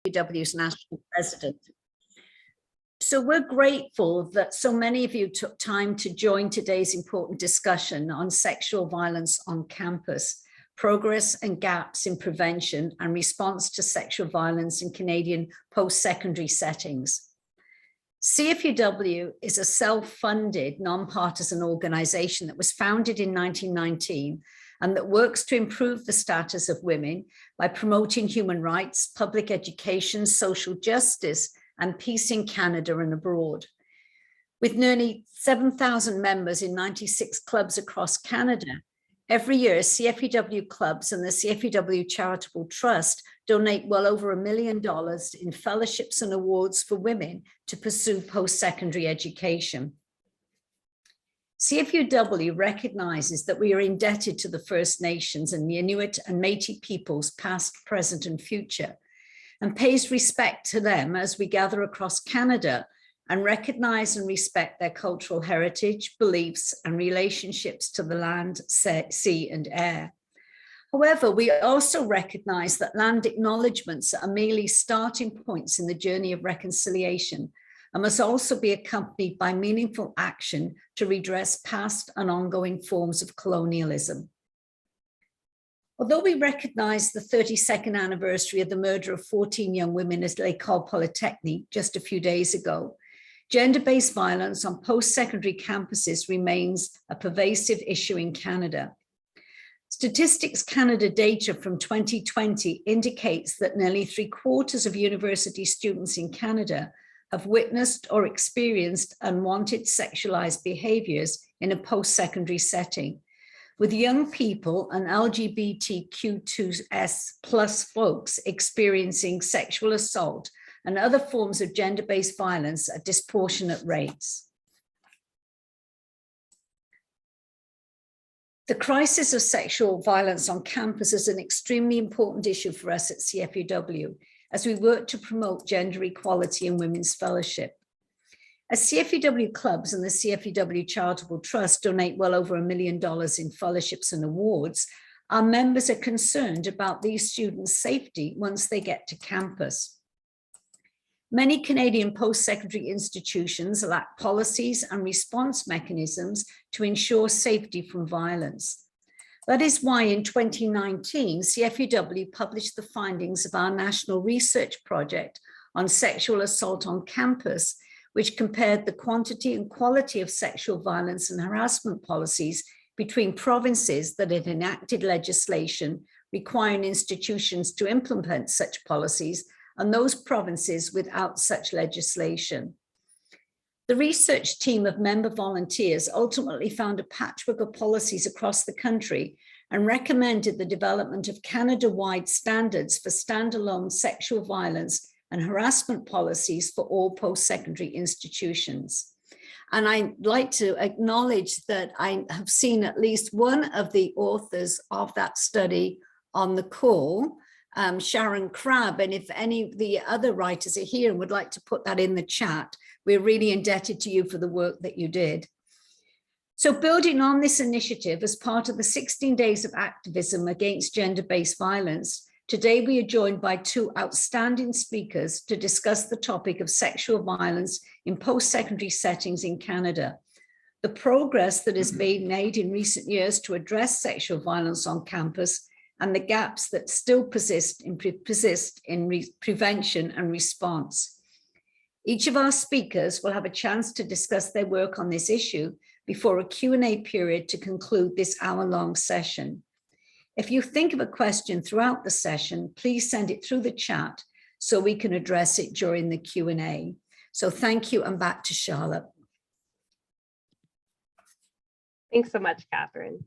CFUW's national president. So we're grateful that so many of you took time to join today's important discussion on sexual violence on campus, progress and gaps in prevention and response to sexual violence in Canadian post-secondary settings. CFUW is a self-funded, non-partisan organization that was founded in 1919 and that works to improve the status of women by promoting human rights, public education, social justice, and peace in Canada and abroad. With nearly 7,000 members in 96 clubs across Canada, every year CFUW clubs and the CFUW Charitable Trust donate well over $1 million in fellowships and awards for women to pursue post-secondary education. CFUW recognizes that we are indebted to the First Nations and the Inuit and Métis peoples past, present, and future, and pays respect to them as we gather across Canada and recognize and respect their cultural heritage, beliefs, and relationships to the land, sea, and air. However, we also recognize that land acknowledgements are merely starting points in the journey of reconciliation and must also be accompanied by meaningful action to redress past and ongoing forms of colonialism. Although we recognize the 32nd anniversary of the murder of 14 young women at L'École Polytechnique just a few days ago, gender-based violence on post-secondary campuses remains a pervasive issue in Canada. Statistics Canada data from 2020 indicates that nearly 3/4 of university students in Canada have witnessed or experienced unwanted sexualized behaviors in a post-secondary setting, with young people and LGBTQ2S+ folks experiencing sexual assault and other forms of gender-based violence at disproportionate rates. The crisis of sexual violence on campus is an extremely important issue for us at CFUW as we work to promote gender equality in women's fellowship. As CFUW clubs and the CFUW Charitable Trust donate well over $1 million in fellowships and awards, our members are concerned about these students' safety once they get to campus. Many Canadian post-secondary institutions lack policies and response mechanisms to ensure safety from violence. That is why in 2019, CFUW published the findings of our national research project on sexual assault on campus, which compared the quantity and quality of sexual violence and harassment policies between provinces that had enacted legislation requiring institutions to implement such policies and those provinces without such legislation. The research team of member volunteers ultimately found a patchwork of policies across the country and recommended the development of Canada-wide standards for standalone sexual violence and harassment policies for all post-secondary institutions. And I'd like to acknowledge that I have seen at least one of the authors of that study on the call, Sharon Crabb, and if any of the other writers are here and would like to put that in the chat, we're really indebted to you for the work that you did. So building on this initiative as part of the 16 days of activism against gender-based violence, today we are joined by two outstanding speakers to discuss the topic of sexual violence in post-secondary settings in Canada, the progress that has been made in recent years to address sexual violence on campus, and the gaps that still persist in prevention and response. Each of our speakers will have a chance to discuss their work on this issue before a Q&A period to conclude this hour-long session. If you think of a question throughout the session, please send it through the chat so we can address it during the Q&A. So thank you, and back to Charlotte. Thanks so much, Catherine.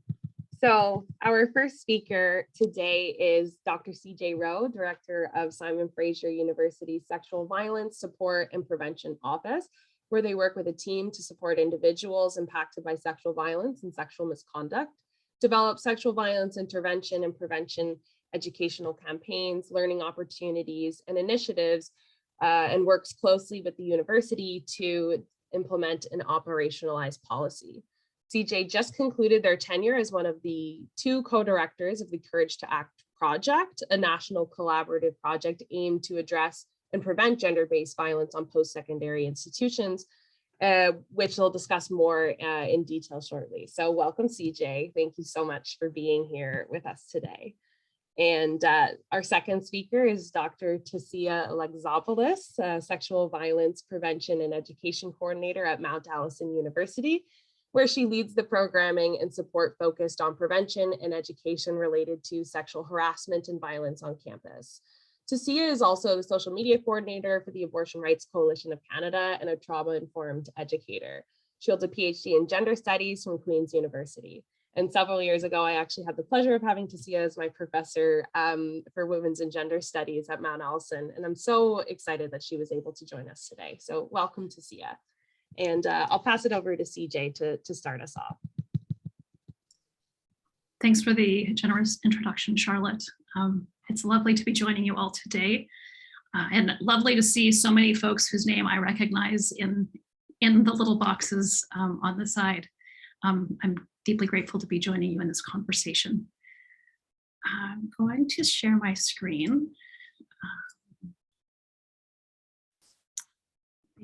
So our first speaker today is Dr. CJ Rowe, Director of Simon Fraser University's Sexual Violence Support and Prevention Office, where they work with a team to support individuals impacted by sexual violence and sexual misconduct, develop sexual violence intervention and prevention educational campaigns, learning opportunities, and initiatives, and works closely with the university to implement and operationalize policy. CJ just concluded their tenure as one of the two co-directors of the Courage to Act project, a national collaborative project aimed to address and prevent gender-based violence on post-secondary institutions, which we'll discuss more in detail shortly. So welcome, CJ. Thank you so much for being here with us today. And our second speaker is Dr. Tasia Alexopoulous, Sexual Violence Prevention and Education Coordinator at Mount Allison University, where she leads the programming and support focused on prevention and education related to sexual harassment and violence on campus. Tasia is also the social media coordinator for the Abortion Rights Coalition of Canada and a trauma-informed educator. She holds a PhD in gender studies from Queen's University. And several years ago, I actually had the pleasure of having Tasia as my professor for women's and gender studies at Mount Allison. And I'm so excited that she was able to join us today. So welcome, Tasia. And I'll pass it over to CJ to start us off. Thanks for the generous introduction, Charlotte. It's lovely to be joining you all today, and lovely to see so many folks whose name I recognize in the little boxes on the side. I'm deeply grateful to be joining you in this conversation. I'm going to share my screen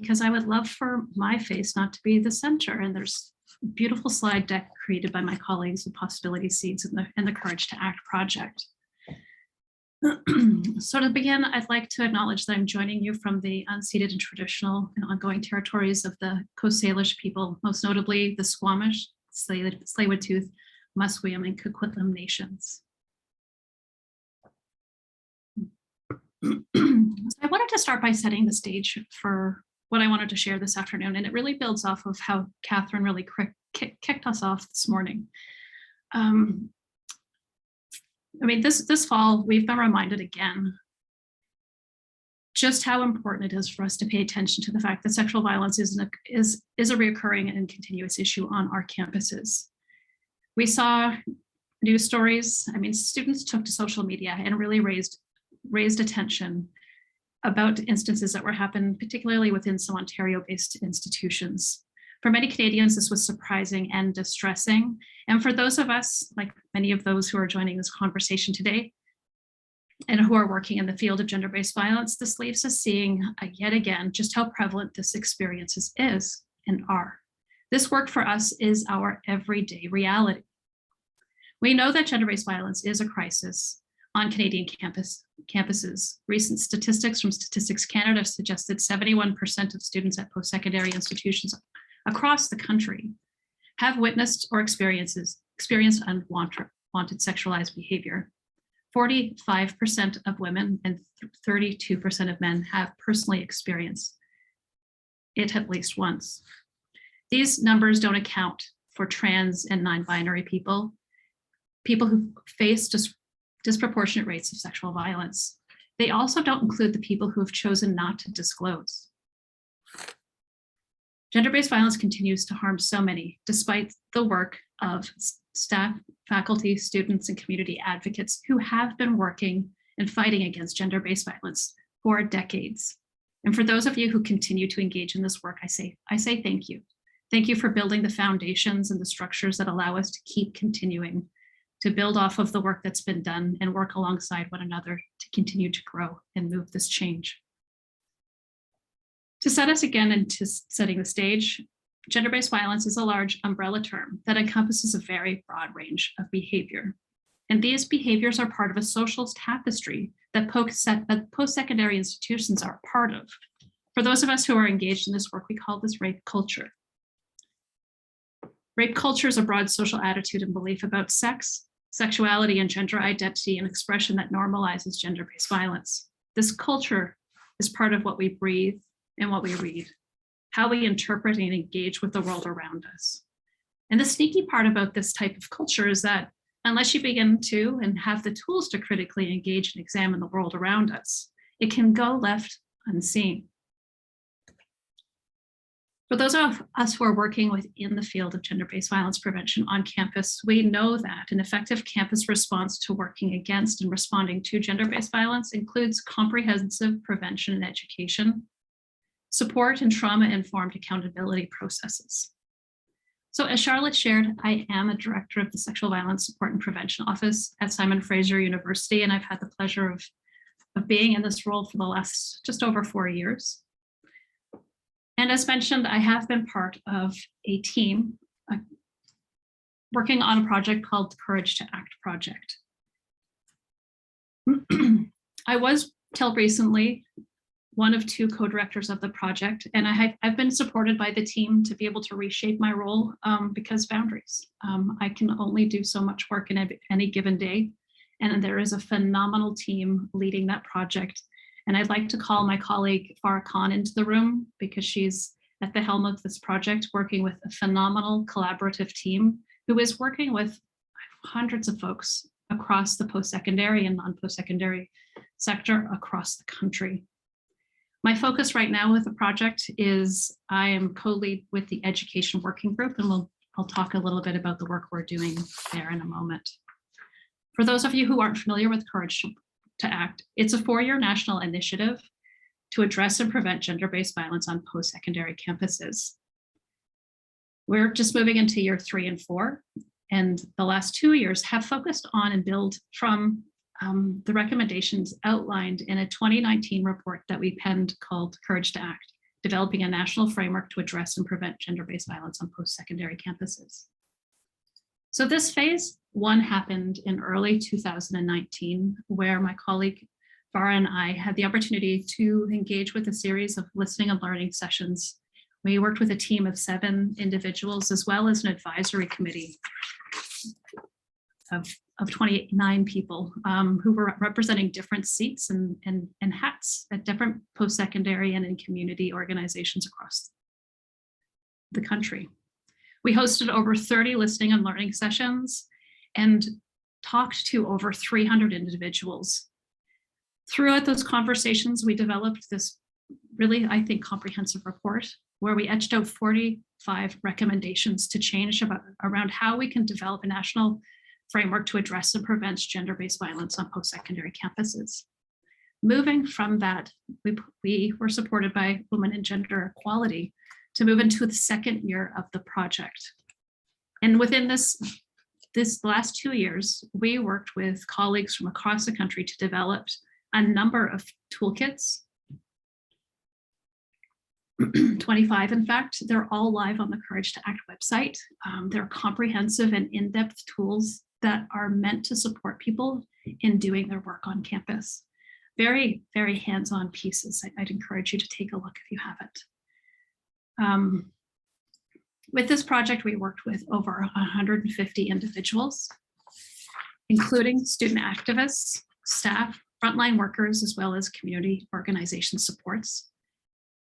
because I would love for my face not to be the center, and there's a beautiful slide deck created by my colleagues with Possibility Seeds and the Courage to Act project. So to begin, I'd like to acknowledge that I'm joining you from the unceded and traditional and ongoing territories of the Coast Salish people, most notably the Squamish, Tsleil-Waututh, Musqueam, and Coquitlam nations. So I wanted to start by setting the stage for what I wanted to share this afternoon, and it really builds off of how Catherine really kicked us off this morning. I mean, this fall, we've been reminded again just how important it is for us to pay attention to the fact that sexual violence is a recurring and continuous issue on our campuses. We saw news stories. I mean, students took to social media and really raised attention about instances that were happening, particularly within some Ontario-based institutions. For many Canadians, this was surprising and distressing. And for those of us, like many of those who are joining this conversation today, and who are working in the field of gender-based violence, this leaves us seeing yet again just how prevalent this experience is and are. This work for us is our everyday reality. We know that gender-based violence is a crisis on Canadian campuses. Recent statistics from Statistics Canada suggested 71% of students at post-secondary institutions across the country have witnessed or experienced unwanted sexualized behavior. 45% of women and 32% of men have personally experienced it at least once. These numbers don't account for trans and non-binary people who face disproportionate rates of sexual violence. They also don't include the people who have chosen not to disclose. Gender-based violence continues to harm so many, despite the work of staff, faculty, students, and community advocates who have been working and fighting against gender-based violence for decades. And for those of you who continue to engage in this work, I say thank you. Thank you for building the foundations and the structures that allow us to keep continuing to build off of the work that's been done and work alongside one another to continue to grow and move this change. To set us again into setting the stage, gender-based violence is a large umbrella term that encompasses a very broad range of behavior. And these behaviors are part of a social tapestry that post-secondary institutions are part of. For those of us who are engaged in this work, we call this rape culture. Rape culture is a broad social attitude and belief about sex, sexuality, and gender identity and expression that normalizes gender-based violence. This culture is part of what we breathe and what we read, how we interpret and engage with the world around us. And the sneaky part about this type of culture is that unless you begin to and have the tools to critically engage and examine the world around us, it can go left unseen. For those of us who are working within the field of gender-based violence prevention on campus, we know that an effective campus response to working against and responding to gender-based violence includes comprehensive prevention and education, support and trauma-informed accountability processes. So as Charlotte shared, I am a director of the Sexual Violence Support and Prevention Office at Simon Fraser University, and I've had the pleasure of being in this role for the last just over 4 years. And as mentioned, I have been part of a team working on a project called the Courage to Act project. I was, till recently, one of 2 co-directors of the project, and I've been supported by the team to be able to reshape my role because boundaries. I can only do so much work in any given day, and there is a phenomenal team leading that project. And I'd like to call my colleague Farah Khan into the room because she's at the helm of this project, working with a phenomenal collaborative team who is working with hundreds of folks across the post-secondary and non-post-secondary sector across the country. My focus right now with the project is I am co-lead with the education working group, and I'll talk a little bit about the work we're doing there in a moment. For those of you who aren't familiar with Courage to Act, it's a 4-year national initiative to address and prevent gender-based violence on post-secondary campuses. We're just moving into year 3 and 4, and the last 2 years have focused on and build from the recommendations outlined in a 2019 report that we penned called Courage to Act, developing a national framework to address and prevent gender-based violence on post-secondary campuses. So this phase 1 happened in early 2019, where my colleague Farah and I had the opportunity to engage with a series of listening and learning sessions. We worked with a team of 7 individuals, as well as an advisory committee of 29 people who were representing different seats and hats at different post-secondary and in community organizations across the country. We hosted over 30 listening and learning sessions and talked to over 300 individuals. Throughout those conversations, we developed this really, I think, comprehensive report where we etched out 45 recommendations to change around how we can develop a national framework to address and prevent gender-based violence on post-secondary campuses. Moving from that, we were supported by Women and Gender Equality to move into the 2nd year of the project. And within this last 2 years, we worked with colleagues from across the country to develop a number of toolkits, 25 in fact. They're all live on the Courage to Act website. They're comprehensive and in-depth tools that are meant to support people in doing their work on campus. Very, very hands-on pieces. I'd encourage you to take a look if you haven't. With this project, we worked with over 150 individuals, including student activists, staff, frontline workers, as well as community organization supports.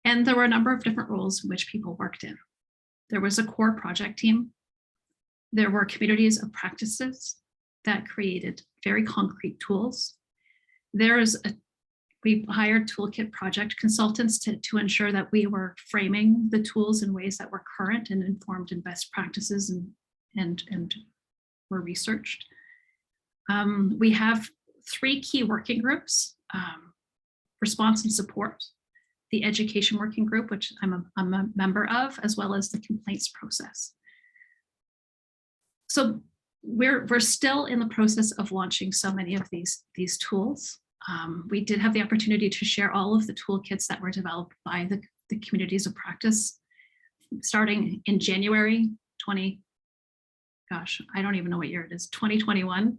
And there were a number of different roles in which people worked in. There was a core project team. There were communities of practices that created very concrete tools. We hired toolkit project consultants to ensure that we were framing the tools in ways that were current and informed in best practices and were researched. We have 3 key working groups: response and support, the education working group, which I'm a member of, as well as the complaints process. So we're still in the process of launching so many of these tools. We did have the opportunity to share all of the toolkits that were developed by the communities of practice starting in January 2021.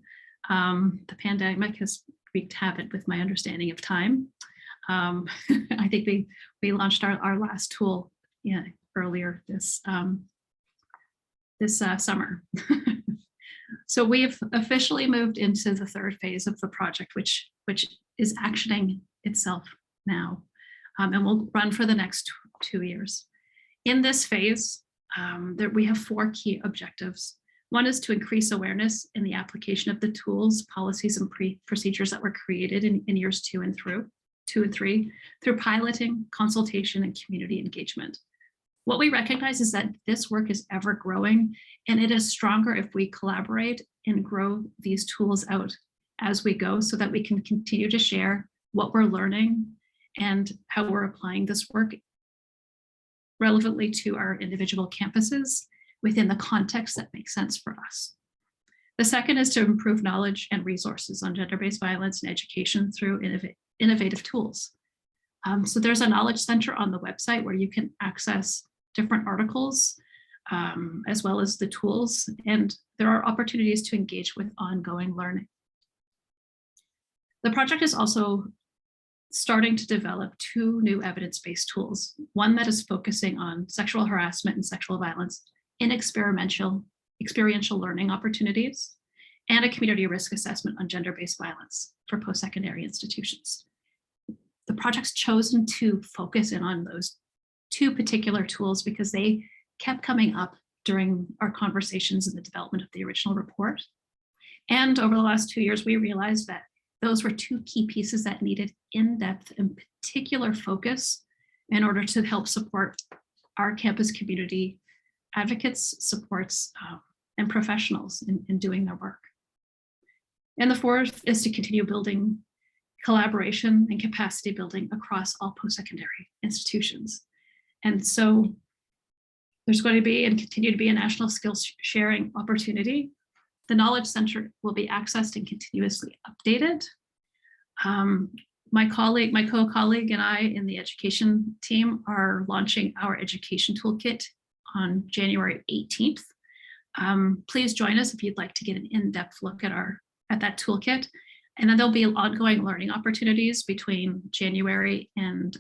The pandemic has wreaked havoc with my understanding of time. I think we launched our last tool earlier this summer. So we've officially moved into the 3rd phase of the project, which is actioning itself now, and will run for the next 2 years. In this phase, we have 4 key objectives. One is to increase awareness in the application of the tools, policies, and procedures that were created in years 2 and 3 through piloting, consultation, and community engagement. What we recognize is that this work is ever growing, and it is stronger if we collaborate and grow these tools out as we go so that we can continue to share what we're learning and how we're applying this work relevantly to our individual campuses, within the context that makes sense for us. The second is to improve knowledge and resources on gender-based violence and education through innovative tools. So there's a knowledge center on the website where you can access different articles as well as the tools, and there are opportunities to engage with ongoing learning. The project is also starting to develop 2 new evidence-based tools, one that is focusing on sexual harassment and sexual violence in experiential learning opportunities, and a community risk assessment on gender-based violence for post-secondary institutions. The project's chosen to focus in on those 2 particular tools because they kept coming up during our conversations in the development of the original report. And over the last 2 years, we realized that those were 2 key pieces that needed in-depth and particular focus in order to help support our campus community advocates, supports, and professionals in doing their work. And the fourth is to continue building collaboration and capacity building across all post-secondary institutions. And so there's going to be and continue to be a national skills sharing opportunity. The Knowledge Center will be accessed and continuously updated. My co-colleague and I in the education team are launching our education toolkit on January 18th. Please join us if you'd like to get an in-depth look at that toolkit. And then there'll be ongoing learning opportunities between January and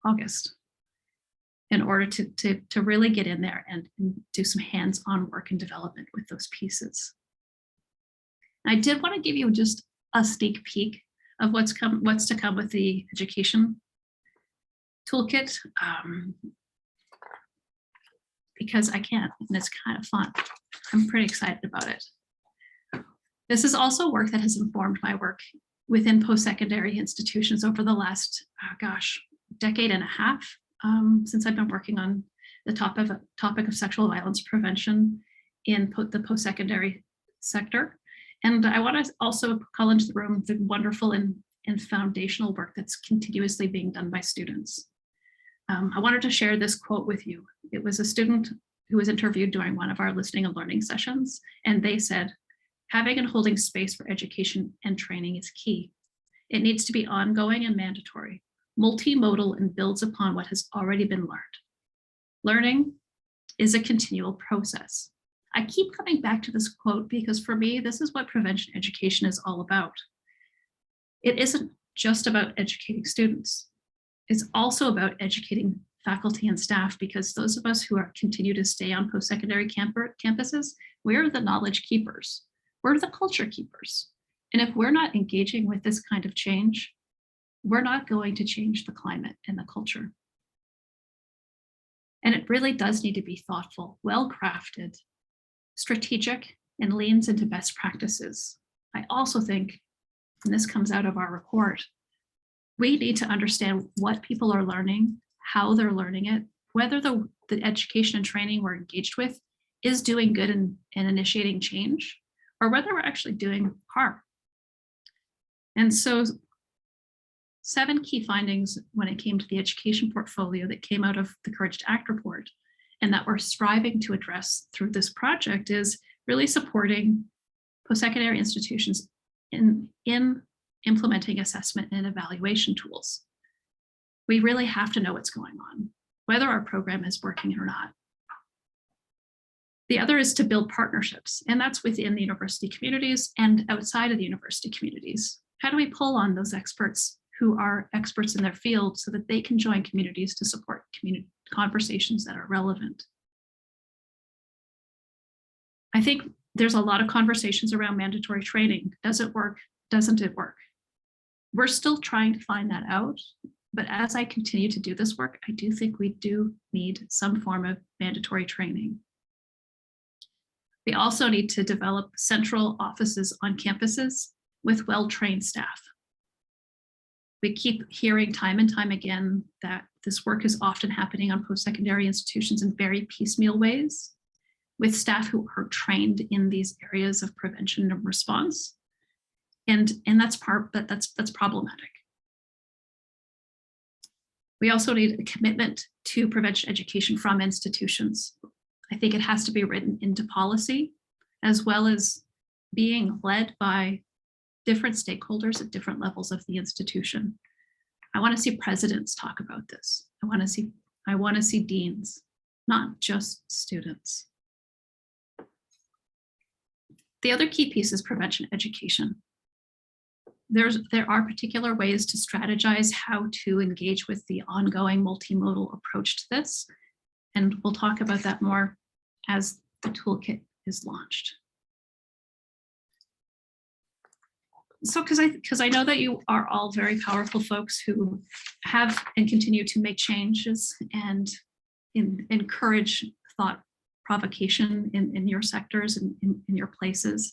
August, in order to really get in there and do some hands-on work and development with those pieces. I did want to give you just a sneak peek of what's to come with the education toolkit, because I can, and it's kind of fun. I'm pretty excited about it. This is also work that has informed my work within post-secondary institutions over the last, decade and a half, since I've been working on the topic of sexual violence prevention in the post-secondary sector. And I want to also call into the room the wonderful and foundational work that's continuously being done by students. I wanted to share this quote with you. It was a student who was interviewed during one of our listening and learning sessions, and they said, "Having and holding space for education and training is key. It needs to be ongoing and mandatory, multimodal, and builds upon what has already been learned. Learning is a continual process." I keep coming back to this quote because for me, this is what prevention education is all about. It isn't just about educating students. It's also about educating faculty and staff, because those of us who continue to stay on post-secondary campuses, we're the knowledge keepers. We're the culture keepers. And if we're not engaging with this kind of change, we're not going to change the climate and the culture. And it really does need to be thoughtful, well-crafted, strategic, and leans into best practices. I also think, and this comes out of our report, we need to understand what people are learning, how they're learning it, whether the education and training we're engaged with is doing good and initiating change, or whether we're actually doing harm. And so 7 key findings when it came to the education portfolio that came out of the Courage to Act report, and that we're striving to address through this project, is really supporting post-secondary institutions in implementing assessment and evaluation tools. We really have to know what's going on, whether our program is working or not. The other is to build partnerships, and that's within the university communities and outside of the university communities. How do we pull on those experts who are experts in their field so that they can join communities to support community conversations that are relevant? I think there's a lot of conversations around mandatory training. Does it work? Doesn't it work? We're still trying to find that out. But as I continue to do this work, I do think we do need some form of mandatory training. We also need to develop central offices on campuses with well-trained staff. We keep hearing time and time again that this work is often happening on post-secondary institutions in very piecemeal ways, with staff who are trained in these areas of prevention and response. And that's problematic. We also need a commitment to prevention education from institutions. I think it has to be written into policy, as well as being led by different stakeholders at different levels of the institution. I want to see presidents talk about this. I want to see deans, not just students. The other key piece is prevention education. There are particular ways to strategize how to engage with the ongoing multimodal approach to this, and we'll talk about that more as the toolkit is launched. So because I know that you are all very powerful folks who have and continue to make changes and encourage thought provocation in your sectors and in your places.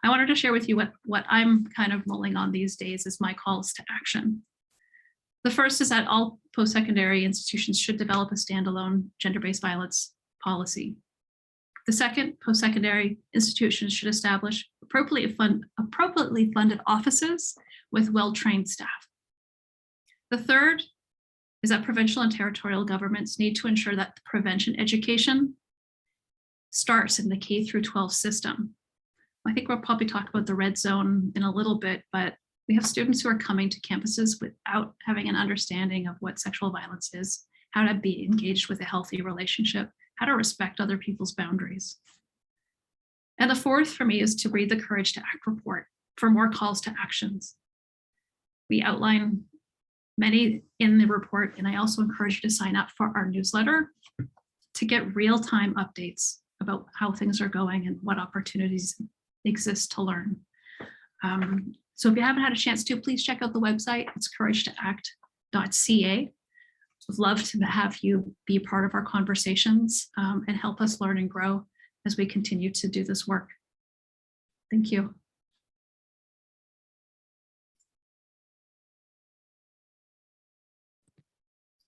I wanted to share with you what I'm kind of mulling on these days is my calls to action. The first is that all post-secondary institutions should develop a standalone gender-based violence policy. The second, post-secondary institutions should establish appropriately funded offices with well-trained staff. The third is that provincial and territorial governments need to ensure that prevention education starts in the K through 12 system. I think we'll probably talk about the red zone in a little bit, but we have students who are coming to campuses without having an understanding of what sexual violence is, how to be engaged with a healthy relationship, how to respect other people's boundaries. And the fourth for me is to read the Courage to Act report for more calls to actions. We outline many in the report, and I also encourage you to sign up for our newsletter to get real-time updates about how things are going and what opportunities exist to learn. So if you haven't had a chance to, please check out the website. It's couragetoact.ca. Would love to have you be part of our conversations and help us learn and grow as we continue to do this work. Thank you.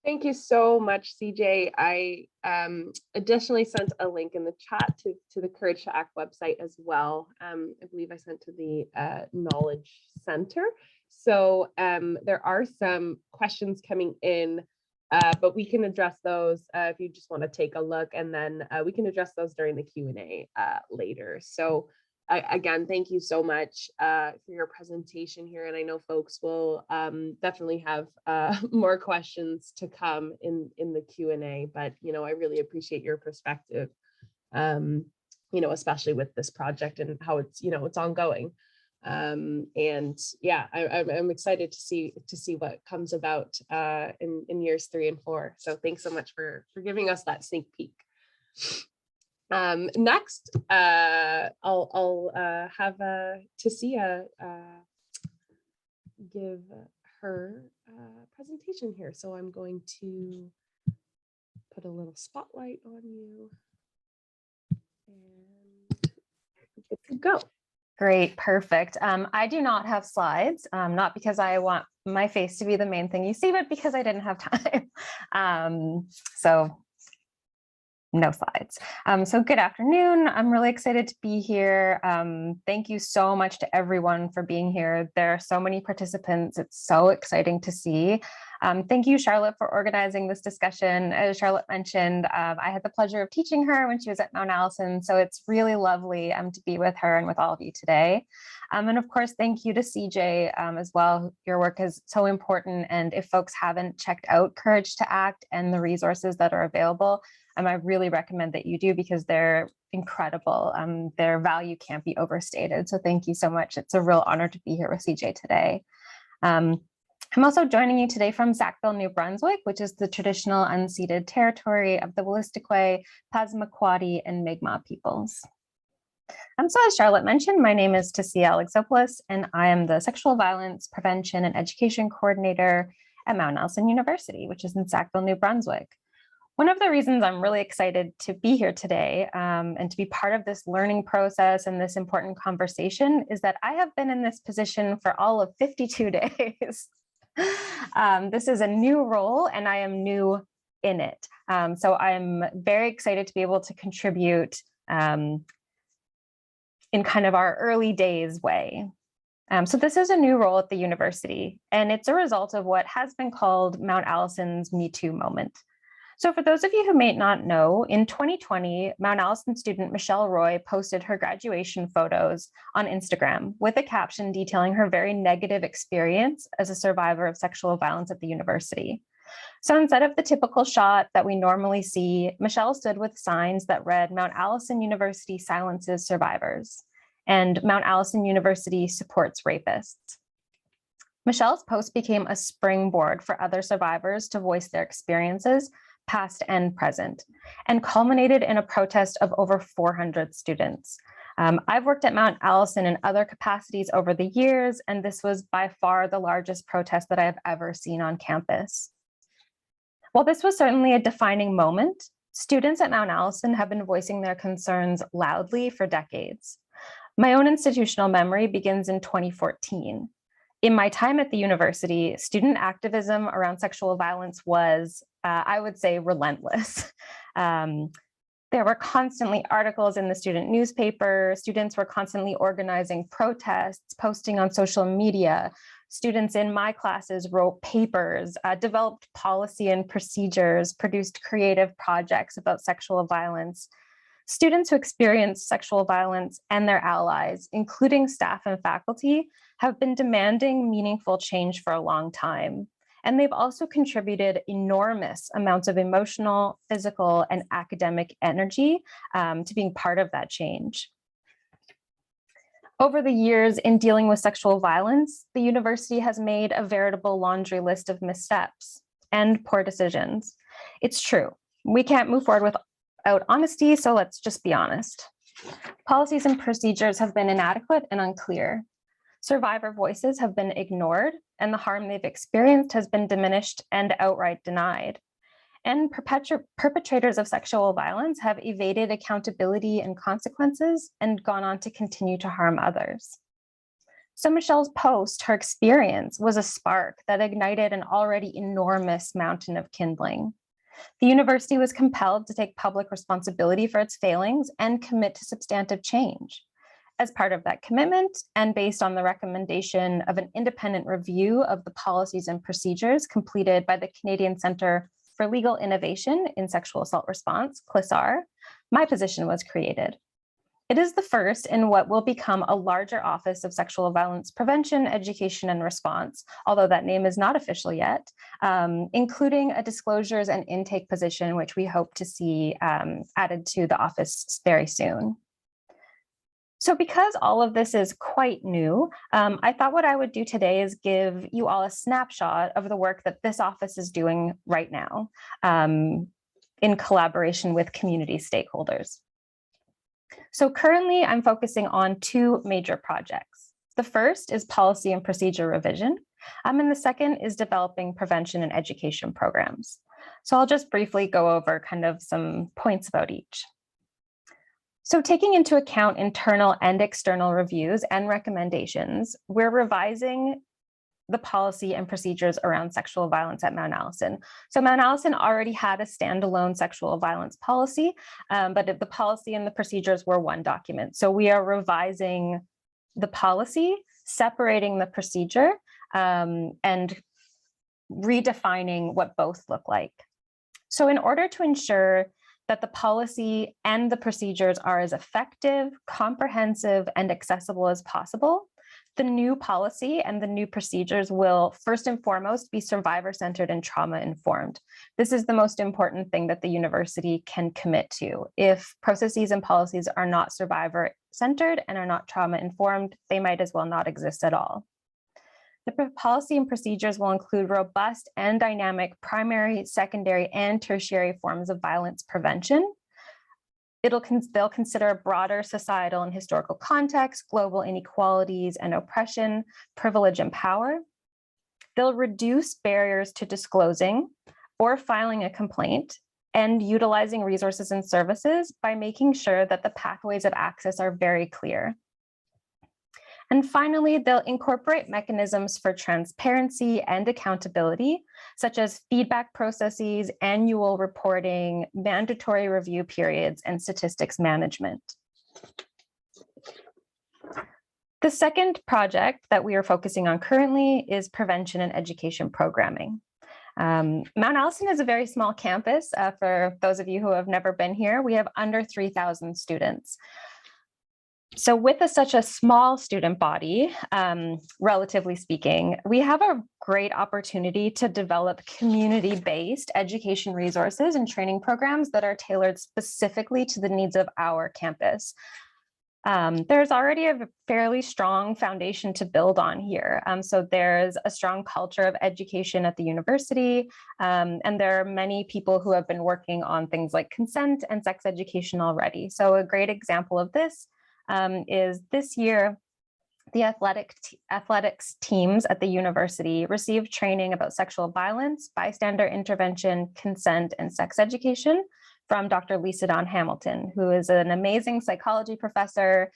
Thank you so much, CJ. I additionally sent a link in the chat to the Courage to Act website as well. I believe I sent to the Knowledge Center. So there are some questions coming in, but we can address those if you just want to take a look, and then we can address those during the Q&A later. So again, thank you so much for your presentation here. And I know folks will definitely have more questions to come in the Q&A, but, I really appreciate your perspective, especially with this project and how it's, it's ongoing. And yeah, I'm excited to see what comes about in years 3 and 4. So thanks so much for giving us that sneak peek. Next, I'll have Tasia give her presentation here. So I'm going to put a little spotlight on you and good to go. Great, perfect. I do not have slides, not because I want my face to be the main thing you see, but because I didn't have time. So no slides. So good afternoon. I'm really excited to be here. Thank you so much to everyone for being here. There are so many participants. It's so exciting to see. Thank you, Charlotte, for organizing this discussion. As Charlotte mentioned, I had the pleasure of teaching her when she was at Mount Allison. So it's really lovely to be with her and with all of you today. And of course, thank you to CJ as well. Your work is so important. And if folks haven't checked out Courage to Act and the resources that are available, I really recommend that you do because they're incredible. Their value can't be overstated. So thank you so much. It's a real honor to be here with CJ today. I'm also joining you today from Sackville, New Brunswick, which is the traditional unceded territory of the Wolastoqey, Passamaquoddy, and Mi'kmaq peoples. So as Charlotte mentioned, my name is Tasia Alexopoulous, and I am the Sexual Violence Prevention and Education Coordinator at Mount Allison University, which is in Sackville, New Brunswick. One of the reasons I'm really excited to be here today and to be part of this learning process and this important conversation is that I have been in this position for all of 52 days. This is a new role and I am new in it. So I'm very excited to be able to contribute in kind of our early days way. So this is a new role at the university, and it's a result of what has been called Mount Allison's Me Too moment. So for those of you who may not know, in 2020, Mount Allison student Michelle Rowe posted her graduation photos on Instagram with a caption detailing her very negative experience as a survivor of sexual violence at the university. So instead of the typical shot that we normally see, Michelle stood with signs that read Mount Allison University silences survivors and Mount Allison University supports rapists. Michelle's post became a springboard for other survivors to voice their experiences, past and present, and culminated in a protest of over 400 students. I've worked at Mount Allison in other capacities over the years, and this was by far the largest protest that I have ever seen on campus. While this was certainly a defining moment, students at Mount Allison have been voicing their concerns loudly for decades. My own institutional memory begins in 2014. In my time at the university, student activism around sexual violence was, I would say, relentless. There were constantly articles in the student newspaper. Students were constantly organizing protests, posting on social media. Students in my classes wrote papers, developed policy and procedures, produced creative projects about sexual violence. Students who experience sexual violence and their allies, including staff and faculty, have been demanding meaningful change for a long time. And they've also contributed enormous amounts of emotional, physical, and academic energy to being part of that change. Over the years in dealing with sexual violence, the university has made a veritable laundry list of missteps and poor decisions. It's true, we can't move forward without honesty, so let's just be honest. Policies and procedures have been inadequate and unclear. Survivor voices have been ignored, and the harm they've experienced has been diminished and outright denied. And perpetrators of sexual violence have evaded accountability and consequences and gone on to continue to harm others. So Michelle's post, her experience, was a spark that ignited an already enormous mountain of kindling. The university was compelled to take public responsibility for its failings and commit to substantive change. As part of that commitment, and based on the recommendation of an independent review of the policies and procedures completed by the Canadian Centre for Legal Innovation in Sexual Assault Response, CLISAR, my position was created. It is the first in what will become a larger Office of Sexual Violence Prevention, Education, and Response, although that name is not official yet, including a disclosures and intake position, which we hope to see added to the office very soon. So because all of this is quite new, I thought what I would do today is give you all a snapshot of the work that this office is doing right now in collaboration with community stakeholders. So currently I'm focusing on two major projects. The first is policy and procedure revision, and the second is developing prevention and education programs. So I'll just briefly go over kind of some points about each. So taking into account internal and external reviews and recommendations, we're revising the policy and procedures around sexual violence at Mount Allison. So Mount Allison already had a standalone sexual violence policy, but the policy and the procedures were one document. So we are revising the policy, separating the procedure, and redefining what both look like. So in order to ensure that the policy and the procedures are as effective, comprehensive, and accessible as possible, the new policy and the new procedures will first and foremost be survivor-centered and trauma-informed. This is the most important thing that the university can commit to. If processes and policies are not survivor-centered and are not trauma-informed, they might as well not exist at all. The policy and procedures will include robust and dynamic primary, secondary, and tertiary forms of violence prevention. They'll consider a broader societal and historical context, global inequalities and oppression, privilege and power. They'll reduce barriers to disclosing or filing a complaint and utilizing resources and services by making sure that the pathways of access are very clear. And finally, they'll incorporate mechanisms for transparency and accountability, such as feedback processes, annual reporting, mandatory review periods, and statistics management. The second project that we are focusing on currently is prevention and education programming. Mount Allison is a very small campus. For those of you who have never been here, we have under 3,000 students. So with such a small student body, relatively speaking, we have a great opportunity to develop community-based education resources and training programs that are tailored specifically to the needs of our campus. There's already a fairly strong foundation to build on here. So there's a strong culture of education at the university, and there are many people who have been working on things like consent and sex education already. So a great example of this is this year, the athletics teams at the university received training about sexual violence, bystander intervention, consent, and sex education from Dr. Lisa Dawn Hamilton, who is an amazing psychology professor,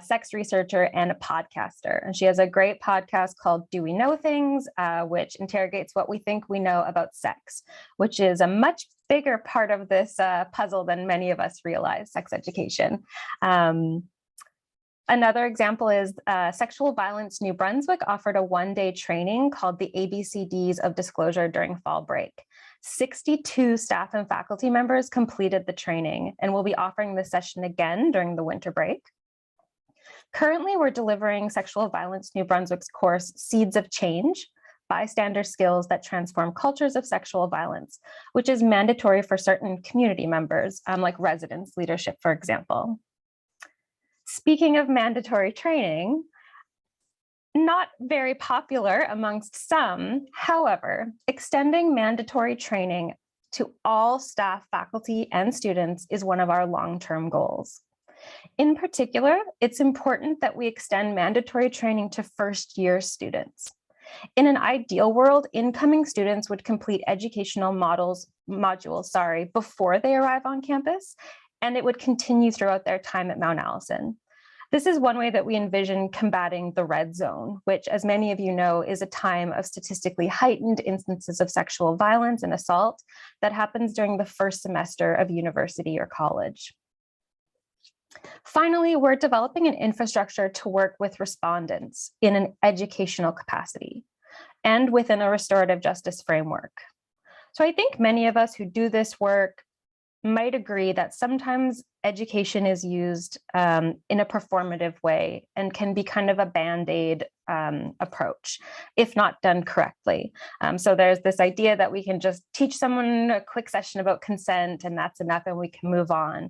sex researcher, and a podcaster. And she has a great podcast called Do We Know Things, which interrogates what we think we know about sex, which is a much bigger part of this puzzle than many of us realize, sex education. Another example is Sexual Violence New Brunswick offered a one-day training called the ABCDs of Disclosure during fall break. 62 staff and faculty members completed the training and will be offering this session again during the winter break. Currently, we're delivering Sexual Violence New Brunswick's course, Seeds of Change, Bystander Skills that Transform Cultures of Sexual Violence, which is mandatory for certain community members, like residence leadership, for example. Speaking of mandatory training, not very popular amongst some, however, extending mandatory training to all staff, faculty, and students is one of our long-term goals. In particular, it's important that we extend mandatory training to first-year students. In an ideal world, incoming students would complete educational modules before they arrive on campus, and it would continue throughout their time at Mount Allison. This is one way that we envision combating the red zone, which, as many of you know, is a time of statistically heightened instances of sexual violence and assault that happens during the first semester of university or college. Finally, we're developing an infrastructure to work with respondents in an educational capacity and within a restorative justice framework. So I think many of us who do this work might agree that sometimes education is used in a performative way and can be kind of a band-aid approach, if not done correctly. So there's this idea that we can just teach someone a quick session about consent and that's enough and we can move on.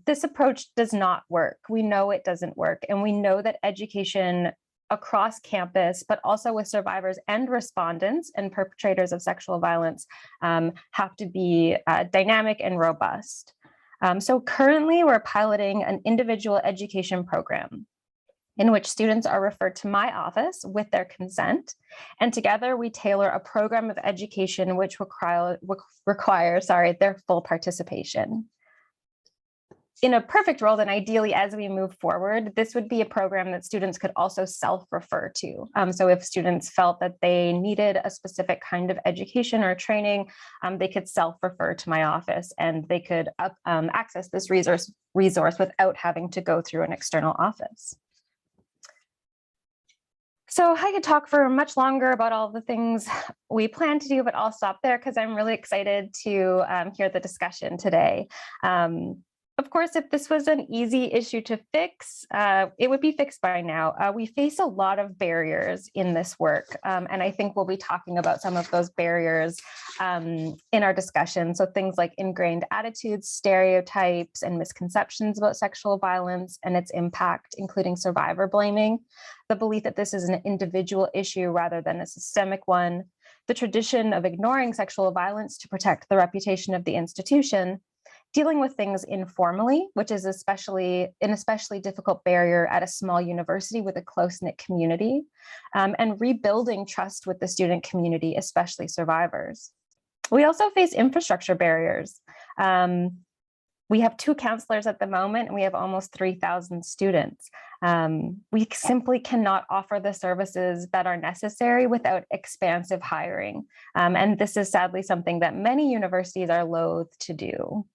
This approach does not work. We know it doesn't work, and we know that education across campus, but also with survivors and respondents and perpetrators of sexual violence have to be dynamic and robust. So currently we're piloting an individual education program in which students are referred to my office with their consent. And together we tailor a program of education which requires their full participation. In a perfect world, and ideally as we move forward, this would be a program that students could also self-refer to. So if students felt that they needed a specific kind of education or training, they could self-refer to my office and they could access this resource without having to go through an external office. So I could talk for much longer about all the things we plan to do, but I'll stop there because I'm really excited to hear the discussion today. Of course, if this was an easy issue to fix, it would be fixed by now. We face a lot of barriers in this work, and I think we'll be talking about some of those barriers in our discussion. So things like ingrained attitudes, stereotypes, and misconceptions about sexual violence and its impact, including survivor blaming, the belief that this is an individual issue rather than a systemic one, the tradition of ignoring sexual violence to protect the reputation of the institution, dealing with things informally, which is an especially difficult barrier at a small university with a close-knit community, and rebuilding trust with the student community, especially survivors. We also face infrastructure barriers. We have 2 counselors at the moment, and we have almost 3,000 students. We simply cannot offer the services that are necessary without expansive hiring. And this is sadly something that many universities are loath to do.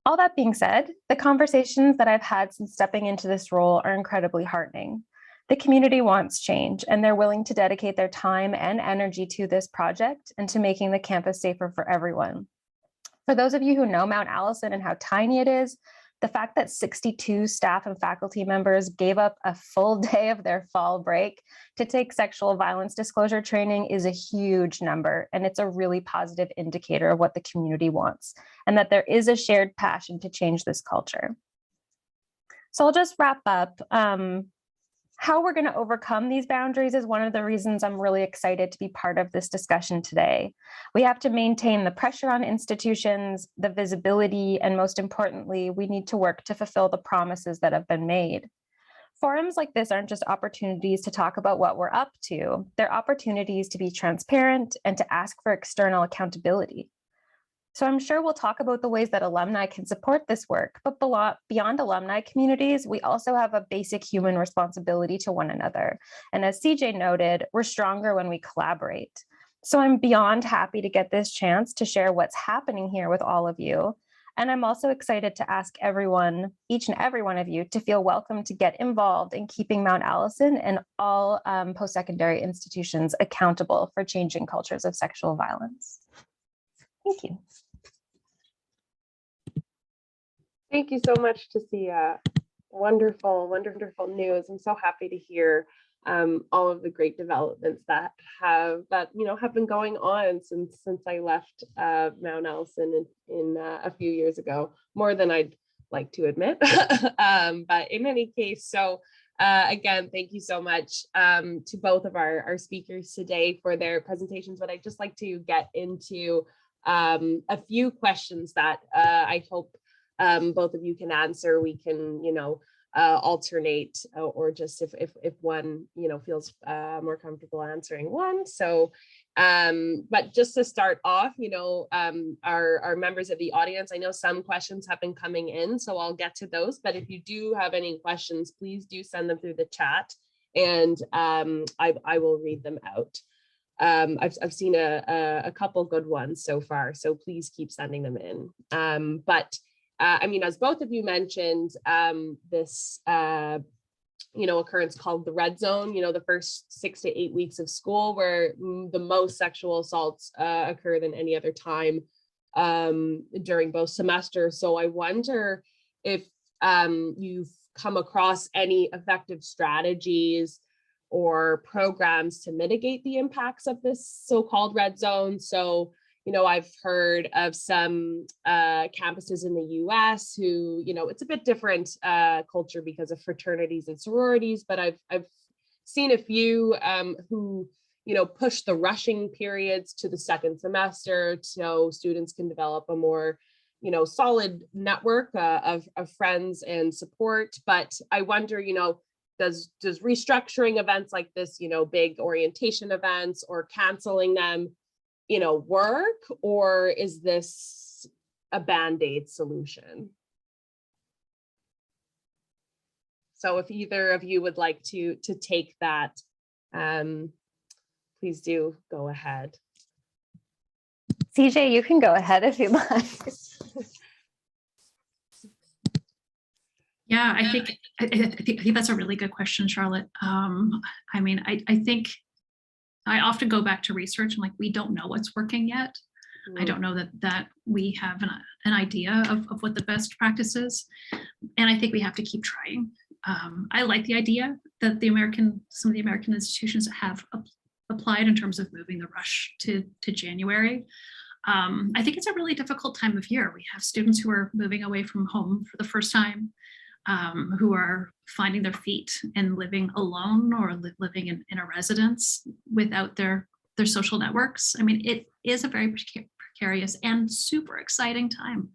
All that being said, the conversations that I've had since stepping into this role are incredibly heartening. The community wants change, and they're willing to dedicate their time and energy to this project and to making the campus safer for everyone. For those of you who know Mount Allison and how tiny it is, the fact that 62 staff and faculty members gave up a full day of their fall break to take sexual violence disclosure training is a huge number, and it's a really positive indicator of what the community wants, and that there is a shared passion to change this culture. So I'll just wrap up. How we're going to overcome these boundaries is one of the reasons I'm really excited to be part of this discussion today. We have to maintain the pressure on institutions, the visibility, and most importantly, we need to work to fulfill the promises that have been made. Forums like this aren't just opportunities to talk about what we're up to. They're opportunities to be transparent and to ask for external accountability. So I'm sure we'll talk about the ways that alumni can support this work, but beyond alumni communities, we also have a basic human responsibility to one another. And as CJ noted, we're stronger when we collaborate. So I'm beyond happy to get this chance to share what's happening here with all of you. And I'm also excited to ask everyone, each and every one of you, to feel welcome to get involved in keeping Mount Allison and all post-secondary institutions accountable for changing cultures of sexual violence. Thank you. Thank you so much, Tasia. Wonderful, wonderful news. I'm so happy to hear all of the great developments that have been going on since I left Mount Allison in a few years ago, more than I'd like to admit. But in any case, so again, thank you so much to both of our speakers today for their presentations. But I'd just like to get into a few questions that I hope both of you can answer. We can, alternate, or just if one, feels more comfortable answering one. So, but just to start off, our members of the audience, I know some questions have been coming in, so I'll get to those. But if you do have any questions, please do send them through the chat, and I will read them out. I've seen a couple good ones so far, so please keep sending them in. As both of you mentioned, this occurrence called the red zone, the first 6 to 8 weeks of school, where the most sexual assaults occur than any other time during both semesters. So I wonder if you've come across any effective strategies or programs to mitigate the impacts of this so-called red zone. So, I've heard of some campuses in the US who, it's a bit different culture because of fraternities and sororities, but I've seen a few who, push the rushing periods to the second semester so students can develop a more, solid network of friends and support. But I wonder, does restructuring events like this, big orientation events or canceling them, work, or is this a Band-Aid solution? So if either of you would like to take that, please do go ahead. CJ, you can go ahead if you'd like. Yeah, I think that's a really good question, Charlotte. I think I often go back to research and we don't know what's working yet. I don't know that we have an idea of what the best practice is. And I think we have to keep trying. I like the idea that some of the American institutions have applied in terms of moving the rush to January. I think it's a really difficult time of year. We have students who are moving away from home for the first time, who are finding their feet and living alone or living in a residence without their social networks. It is a very precarious and super exciting time.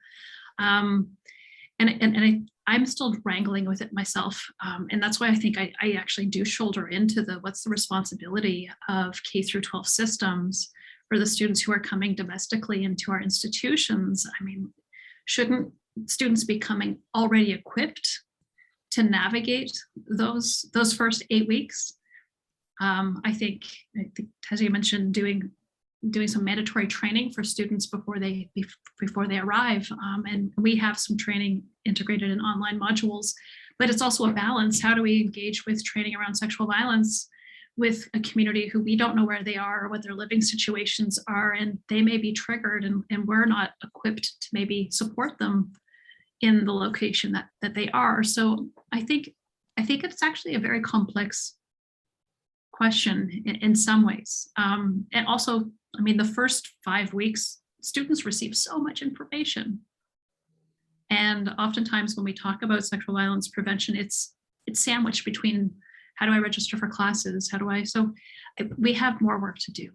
I'm still wrangling with it myself. And that's why I think I actually do shoulder into what's the responsibility of K through 12 systems for the students who are coming domestically into our institutions. Shouldn't students be coming already equipped to navigate those first 8 weeks? I think Tasia mentioned doing doing some mandatory training for students before they arrive. And we have some training integrated in online modules, but it's also a balance. How do we engage with training around sexual violence with a community who we don't know where they are or what their living situations are, and they may be triggered, and we're not equipped to maybe support them in the location that they are. So I think it's actually a very complex question in some ways. And also, I mean, the first 5 weeks, students receive so much information. And oftentimes when we talk about sexual violence prevention, it's sandwiched between, how do I register for classes? So we have more work to do.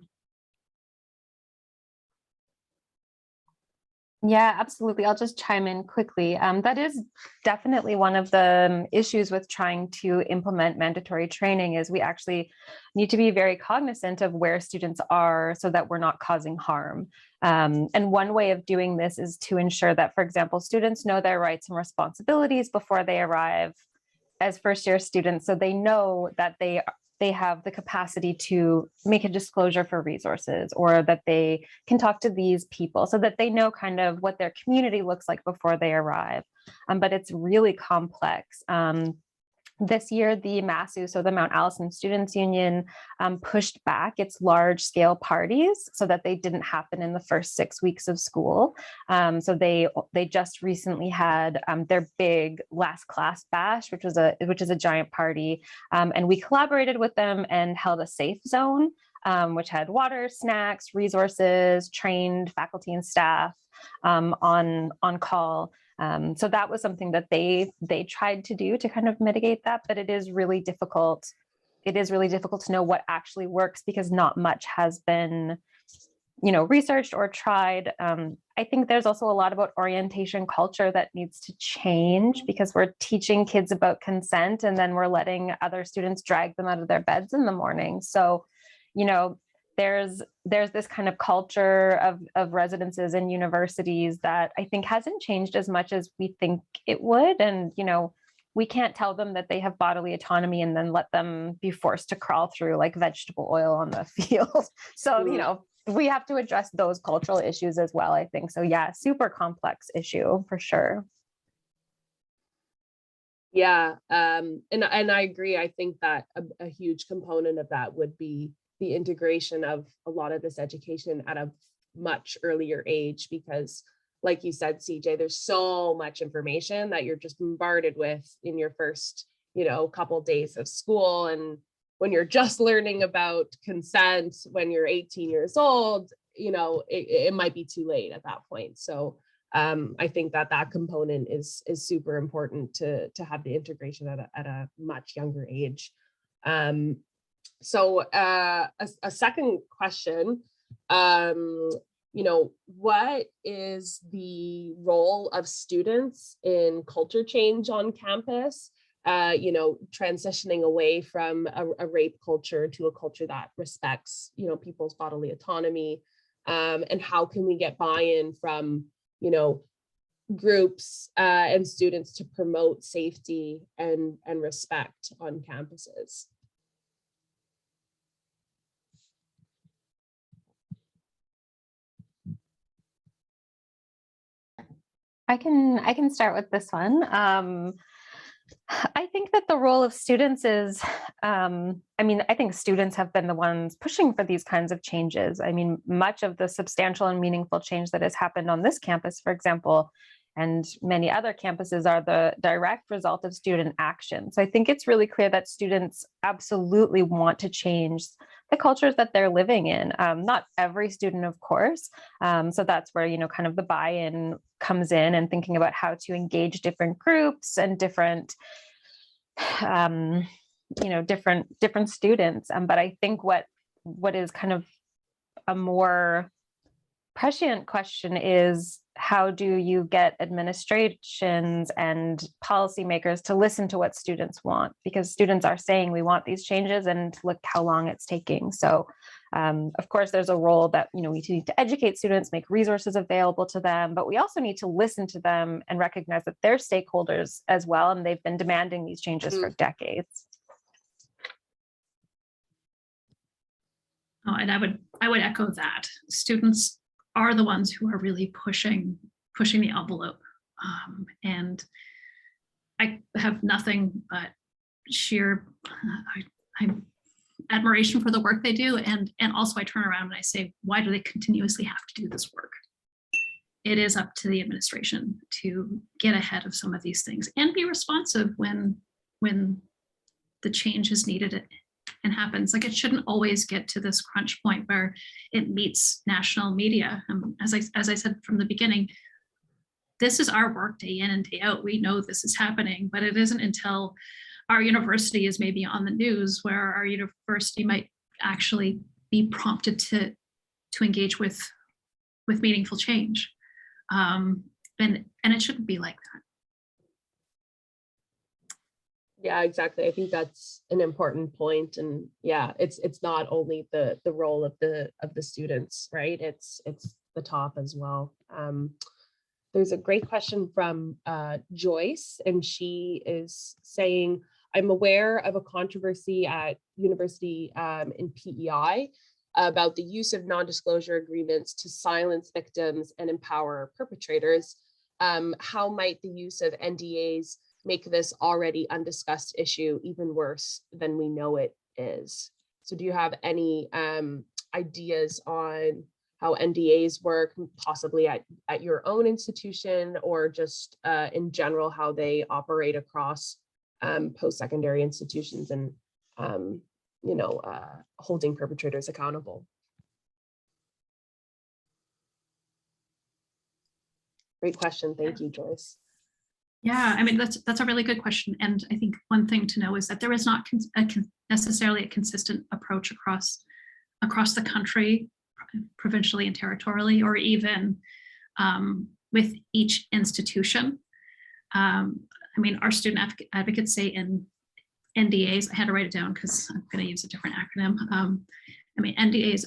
Yeah, absolutely. I'll just chime in quickly. That is definitely one of the issues with trying to implement mandatory training, is we actually need to be very cognizant of where students are so that we're not causing harm. And one way of doing this is to ensure that, for example, students know their rights and responsibilities before they arrive as first-year students, so they know that they have the capacity to make a disclosure for resources, or that they can talk to these people, so that they know kind of what their community looks like before they arrive. But it's really complex. This year, the MASU, so the Mount Allison Students Union, pushed back its large-scale parties so that they didn't happen in the first 6 weeks of school. So they just recently had their big last class bash, which is a giant party, and we collaborated with them and held a safe zone, which had water, snacks, resources, trained faculty and staff on call. So that was something that they tried to do to kind of mitigate that, but it is really difficult. It is really difficult to know what actually works, because not much has been, researched or tried. I think there's also a lot about orientation culture that needs to change, because we're teaching kids about consent and then we're letting other students drag them out of their beds in the morning. So, there's this kind of culture of residences and universities that I think hasn't changed as much as we think it would. And, we can't tell them that they have bodily autonomy and then let them be forced to crawl through like vegetable oil on the field. So, we have to address those cultural issues as well, I think. So yeah, super complex issue for sure. Yeah, and I agree. I think that a huge component of that would be the integration of a lot of this education at a much earlier age, because like you said, CJ, there's so much information that you're just bombarded with in your first, couple days of school. And when you're just learning about consent, when you're 18 years old, it might be too late at that point. So I think that component is super important to have the integration at a much younger age. So a second question, what is the role of students in culture change on campus? Transitioning away from a rape culture to a culture that respects, people's bodily autonomy, and how can we get buy-in from, groups and students to promote safety and respect on campuses? I can start with this one. I think that the role of students is, I think students have been the ones pushing for these kinds of changes. I mean, much of the substantial and meaningful change that has happened on this campus, for example, and many other campuses, are the direct result of student action. So I think it's really clear that students absolutely want to change the cultures that they're living in. Not every student, of course. So that's where, kind of the buy-in comes in, and thinking about how to engage different groups and different students. But I think what is kind of a more prescient question is, how do you get administrations and policymakers to listen to what students want? Because students are saying, we want these changes, and look how long it's taking. So of course, there's a role that, we need to educate students, make resources available to them, but we also need to listen to them and recognize that they're stakeholders as well, and they've been demanding these changes for decades. Oh, and I would echo that. Students are the ones who are really pushing the envelope. And I have nothing but sheer admiration for the work they do. And also I turn around and I say, why do they continuously have to do this work? It is up to the administration to get ahead of some of these things and be responsive when the change is needed and happens. Like, it shouldn't always get to this crunch point where it meets national media. As I said from the beginning, this is our work day in and day out. We know this is happening, but it isn't until our university is maybe on the news where our university might actually be prompted to engage with meaningful change. And it shouldn't be like that. Yeah, exactly. I think that's an important point. And yeah, it's not only the role of the students, right? It's the top as well. There's a great question from Joyce, and she is saying, I'm aware of a controversy at university in PEI about the use of non-disclosure agreements to silence victims and empower perpetrators. How might the use of NDAs make this already undiscussed issue even worse than we know it is? So do you have any ideas on how NDAs work, possibly at your own institution, or just in general, how they operate across post-secondary institutions and holding perpetrators accountable? Great question. Thank you, Joyce. Yeah, I mean, that's a really good question. And I think one thing to know is that there is not necessarily a consistent approach across the country, provincially and territorially, or even with each institution. I mean, our student advocates say in NDAs, I had to write it down because I'm going to use a different acronym. I mean, NDAs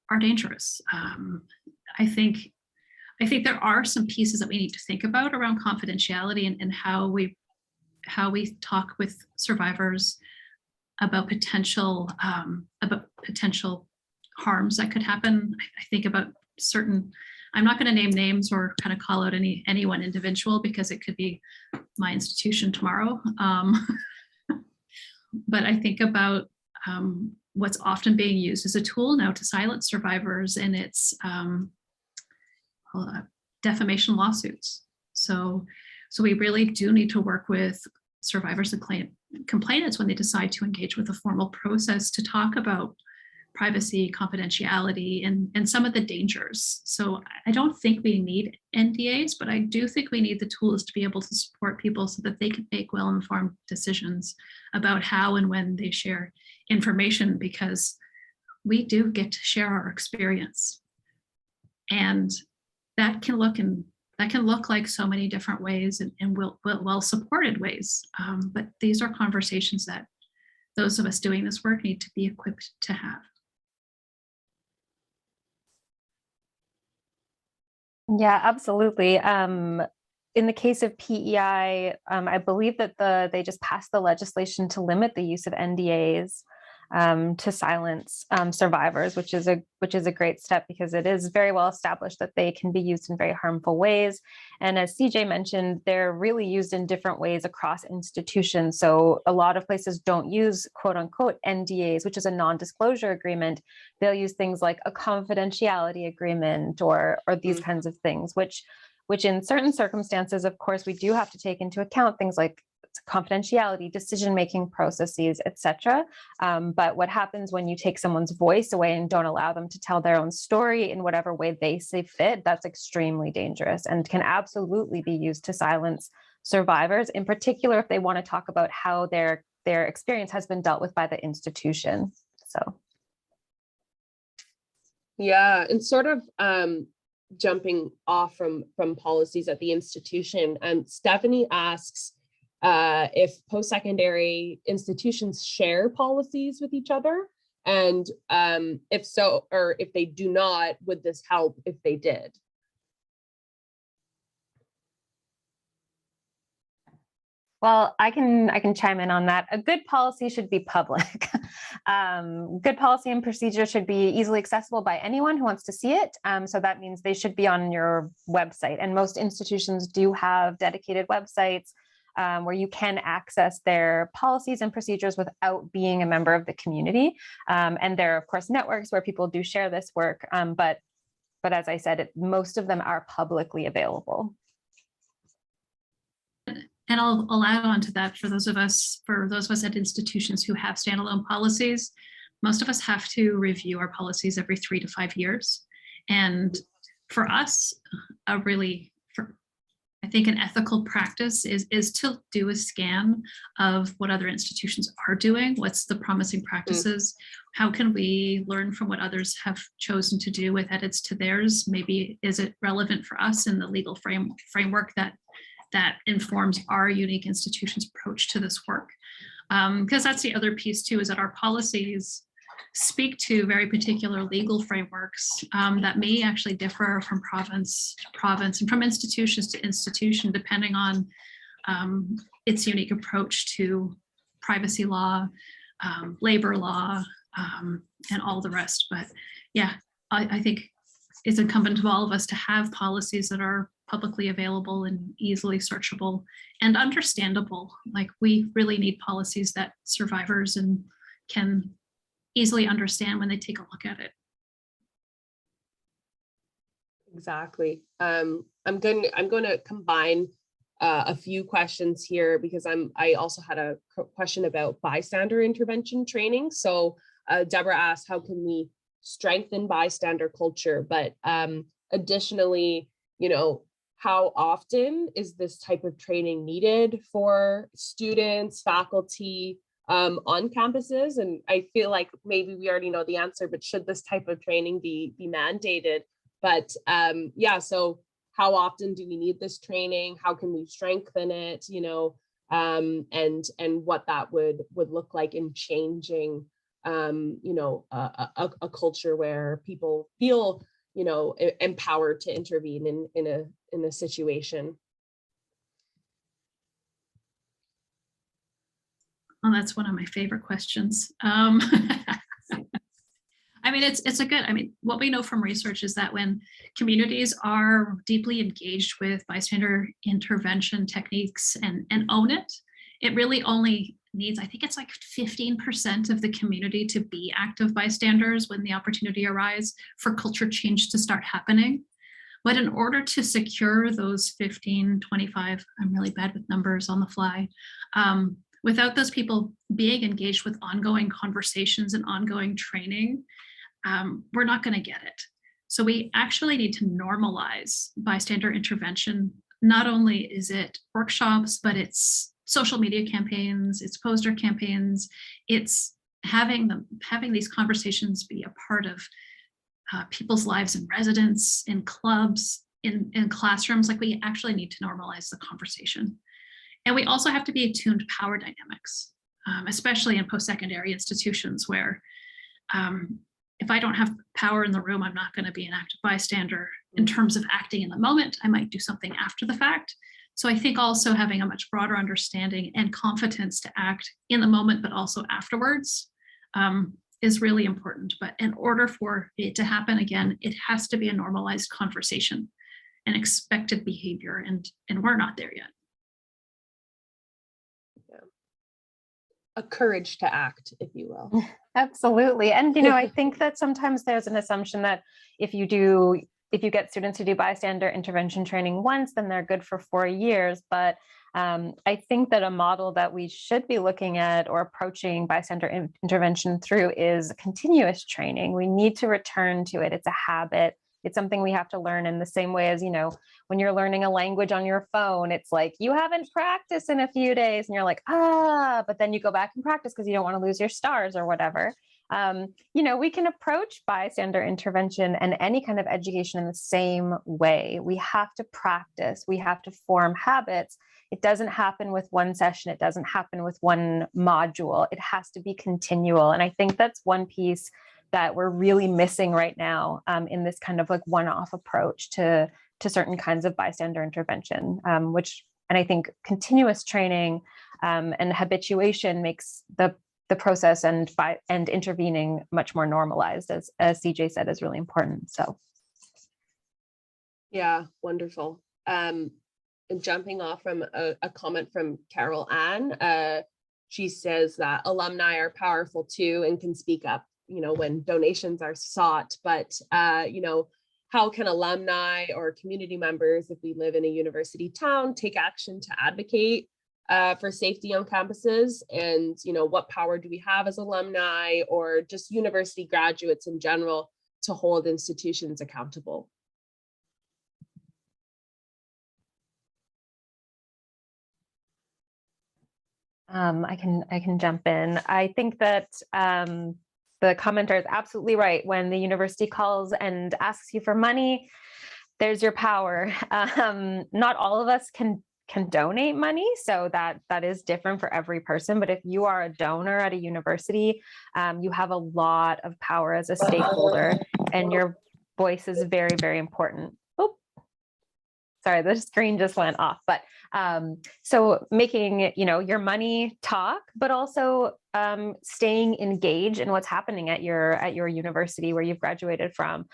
are dangerous. I think there are some pieces that we need to think about around confidentiality and how we talk with survivors about potential harms that could happen. I think about certain, I'm not going to name names or kind of call out any one individual because it could be my institution tomorrow. But I think about what's often being used as a tool now to silence survivors, and it's defamation lawsuits. So we really do need to work with survivors and complainants when they decide to engage with a formal process to talk about privacy, confidentiality, and some of the dangers. So I don't think we need NDAs, but I do think we need the tools to be able to support people so that they can make well-informed decisions about how and when they share information, because we do get to share our experience. And that can look like so many different ways and well-supported ways. But these are conversations that those of us doing this work need to be equipped to have. Yeah, absolutely. In the case of PEI, I believe that they just passed the legislation to limit the use of NDAs to silence survivors, which is a great step, because it is very well established that they can be used in very harmful ways. And as CJ mentioned, they're really used in different ways across institutions. So a lot of places don't use quote unquote NDAs, which is a non-disclosure agreement. They'll use things like a confidentiality agreement or these kinds of things, which in certain circumstances, of course, we do have to take into account things like confidentiality, decision-making processes, etc. But what happens when you take someone's voice away and don't allow them to tell their own story in whatever way they see fit, that's extremely dangerous and can absolutely be used to silence survivors, in particular if they want to talk about how their experience has been dealt with by the institution. So yeah, and sort of jumping off from policies at the institution, Stephanie asks if post-secondary institutions share policies with each other, and if so, or if they do not, would this help if they did? Well, I can chime in on that. A good policy should be public. Good policy and procedure should be easily accessible by anyone who wants to see it. So that means they should be on your website. And most institutions do have dedicated websites where you can access their policies and procedures without being a member of the community. And there are, of course, networks where people do share this work. But as I said, most of them are publicly available. And I'll add on to that for those of us at institutions who have standalone policies, most of us have to review our policies every 3 to 5 years. And for us, I think an ethical practice is to do a scan of what other institutions are doing. What's the promising practices? How can we learn from what others have chosen to do with edits to theirs? Maybe is it relevant for us in the legal framework that informs our unique institution's approach to this work? Because that's the other piece too, is that our policies speak to very particular legal frameworks that may actually differ from province to province and from institutions to institution, depending on its unique approach to privacy law, labor law, and all the rest. But yeah, I think it's incumbent of all of us to have policies that are publicly available and easily searchable and understandable. Like, we really need policies that survivors can easily understand when they take a look at it. Exactly. I'm going to combine a few questions here, because I also had a question about bystander intervention training. So Deborah asked, how can we strengthen bystander culture? But additionally, how often is this type of training needed for students, faculty on campuses? And I feel like maybe we already know the answer, but should this type of training be mandated? But yeah, so how often do we need this training? How can we strengthen it? And what that would look like in changing a culture where people feel empowered to intervene in a situation. Well, that's one of my favorite questions. I mean, what we know from research is that when communities are deeply engaged with bystander intervention techniques and own it, it really only needs, I think it's like 15% of the community to be active bystanders when the opportunity arises for culture change to start happening. But in order to secure those 15, 25, I'm really bad with numbers on the fly, without those people being engaged with ongoing conversations and ongoing training, we're not going to get it. So we actually need to normalize bystander intervention. Not only is it workshops, but it's social media campaigns, it's poster campaigns, it's having these conversations be a part of people's lives in residence, in clubs, in classrooms. Like, we actually need to normalize the conversation. And we also have to be attuned to power dynamics, especially in post-secondary institutions where if I don't have power in the room, I'm not going to be an active bystander. In terms of acting in the moment, I might do something after the fact. So I think also having a much broader understanding and confidence to act in the moment, but also afterwards, is really important. But in order for it to happen again, it has to be a normalized conversation, an expected behavior, and we're not there yet. A courage to act, if you will. Absolutely. And, I think that sometimes there's an assumption that if you get students to do bystander intervention training once, then they're good for 4 years. But I think that a model that we should be looking at or approaching bystander intervention through is continuous training. We need to return to it. It's a habit. It's something we have to learn in the same way as, when you're learning a language on your phone, it's like you haven't practiced in a few days and you're like, but then you go back and practice because you don't want to lose your stars or whatever. We can approach bystander intervention and any kind of education in the same way. We have to practice. We have to form habits. It doesn't happen with one session. It doesn't happen with one module. It has to be continual. And I think that's one piece that we're really missing right now in this kind of like one-off approach to certain kinds of bystander intervention, which And I think continuous training and habituation makes the process and intervening much more normalized, as CJ said, is really important. So. Yeah, wonderful. And jumping off from a comment from Carol Ann, she says that alumni are powerful too and can speak up, when donations are sought, but, how can alumni or community members, if we live in a university town, take action to advocate for safety on campuses? And, what power do we have as alumni or just university graduates in general to hold institutions accountable? I can jump in. I think that the commenter is absolutely right. When the university calls and asks you for money, there's your power. Not all of us can donate money, so that is different for every person. But if you are a donor at a university, you have a lot of power as a stakeholder, and your voice is very, very important. Oh, sorry, the screen just went off. But so making your money talk, but also staying engaged in what's happening at your university where you've graduated from,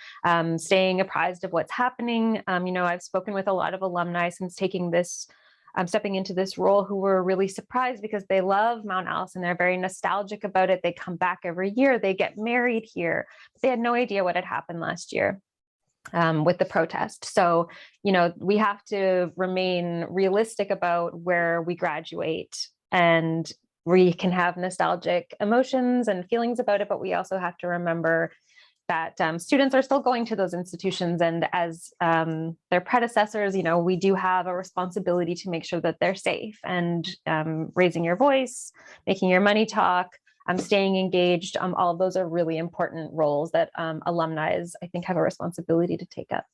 staying apprised of what's happening. I've spoken with a lot of alumni since stepping into this role who were really surprised because they love Mount Allison. They're very nostalgic about it. They come back every year. They get married here. But they had no idea what had happened last year with the protest. So, we have to remain realistic about where we graduate, and we can have nostalgic emotions and feelings about it, but we also have to remember that students are still going to those institutions, and as their predecessors, we do have a responsibility to make sure that they're safe, and raising your voice, making your money talk, staying engaged. All of those are really important roles that alumni, I think, have a responsibility to take up.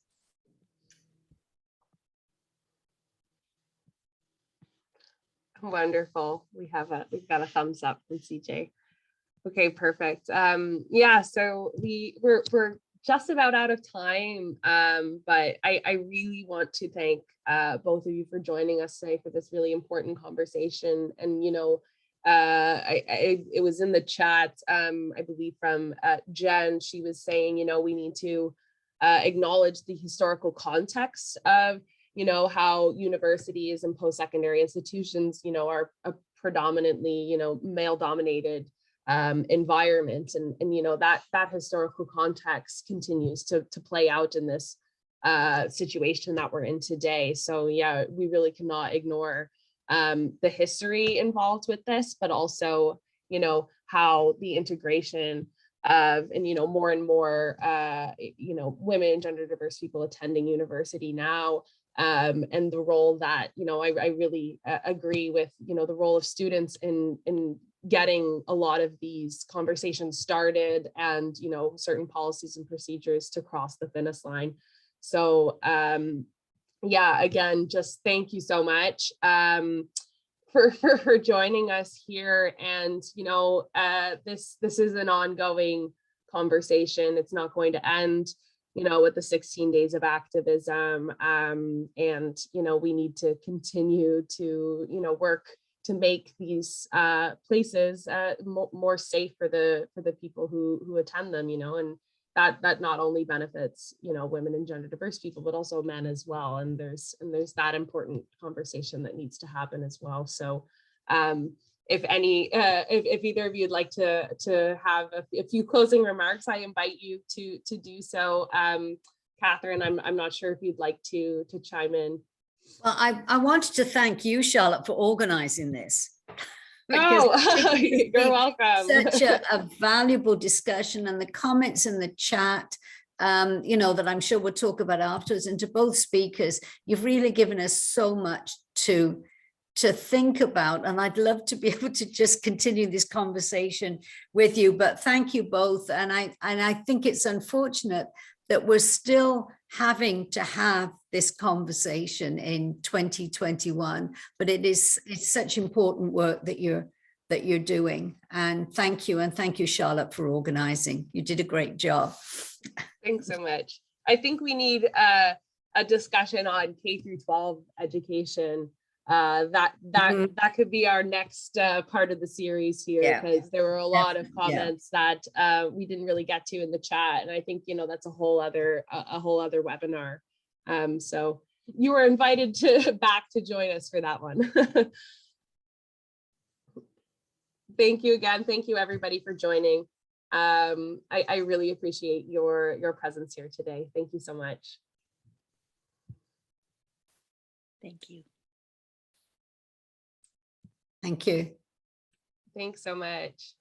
Wonderful. We've got a thumbs up from CJ. Okay, perfect. Yeah, so we're just about out of time, but I really want to thank both of you for joining us today for this really important conversation. And it was in the chat, I believe from Jen. She was saying, we need to acknowledge the historical context of how universities and post-secondary institutions are a predominantly male-dominated environment, and that historical context continues to play out in this situation that we're in today. So yeah, we really cannot ignore the history involved with this, but also how the integration of more and more women, gender diverse people attending university now, and the role that I really agree with the role of students in getting a lot of these conversations started, and certain policies and procedures to cross the finish line. So yeah, again, just thank you so much for joining us here. And this is an ongoing conversation. It's not going to end with the 16 days of activism, and we need to continue to work to make these places more safe for the people who attend them, and that not only benefits women and gender diverse people, but also men as well. And there's that important conversation that needs to happen as well. So if either of you'd like to have a few closing remarks, I invite you to do so. Catherine, I'm not sure if you'd like to chime in. Well, I wanted to thank you, Charlotte, for organizing this. Oh, you're welcome. Such a valuable discussion, and the comments in the chat, that I'm sure we'll talk about afterwards. And to both speakers, you've really given us so much to think about, and I'd love to be able to just continue this conversation with you. But thank you both, and I think it's unfortunate that we're still having to have this conversation in 2021, but it's such important work that you're doing. And thank you, Charlotte, for organizing. You did a great job. Thanks so much. I think we need a discussion on K through 12 education that could be our next part of the series here, because there were a lot of comments that we didn't really get to in the chat, and I think that's a whole other webinar. So you were invited back to join us for that one. Thank you again. Thank you everybody for joining. I really appreciate your presence here today. Thank you so much. Thank you. Thank you. Thanks so much.